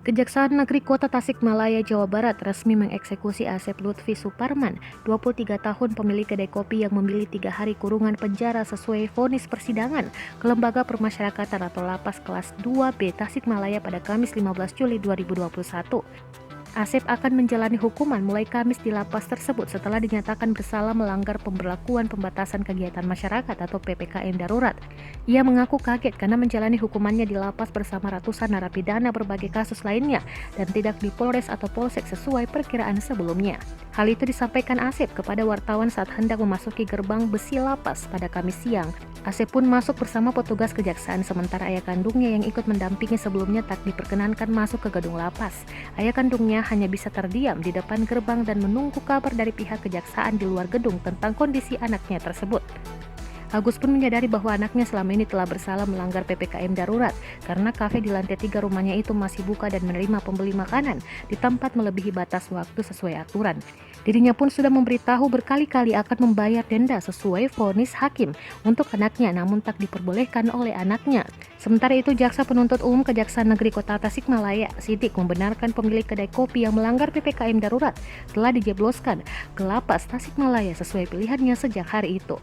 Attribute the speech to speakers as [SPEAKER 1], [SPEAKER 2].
[SPEAKER 1] Kejaksaan Negeri Kota Tasikmalaya, Jawa Barat resmi mengeksekusi Asep Lutfi Suparman, 23 tahun pemilik kedai kopi yang memilih 3 hari kurungan penjara sesuai vonis persidangan ke Lembaga Permasyarakatan atau Lapas Kelas 2B Tasikmalaya pada Kamis 15 Juli 2021. Asep akan menjalani hukuman mulai Kamis di lapas tersebut setelah dinyatakan bersalah melanggar pemberlakuan pembatasan kegiatan masyarakat atau PPKM darurat. Ia mengaku kaget karena menjalani hukumannya di lapas bersama ratusan narapidana berbagai kasus lainnya dan tidak di Polres atau Polsek sesuai perkiraan sebelumnya. Hal itu disampaikan Asep kepada wartawan saat hendak memasuki gerbang besi lapas pada Kamis siang. Asep pun masuk bersama petugas kejaksaan sementara ayah kandungnya yang ikut mendampingi sebelumnya tak diperkenankan masuk ke gedung lapas. Ayah kandungnya hanya bisa terdiam di depan gerbang dan menunggu kabar dari pihak kejaksaan di luar gedung tentang kondisi anaknya tersebut. Agus pun menyadari bahwa anaknya selama ini telah bersalah melanggar PPKM darurat karena kafe di lantai 3 rumahnya itu masih buka dan menerima pembeli makanan di tempat melebihi batas waktu sesuai aturan. Dirinya pun sudah memberitahu berkali-kali akan membayar denda sesuai vonis hakim untuk anaknya namun tak diperbolehkan oleh anaknya. Sementara itu, Jaksa Penuntut Umum Kejaksaan Negeri Kota Tasikmalaya, Sidik, membenarkan pemilik kedai kopi yang melanggar PPKM darurat telah dijebloskan ke lapas Tasikmalaya sesuai pilihannya sejak hari itu.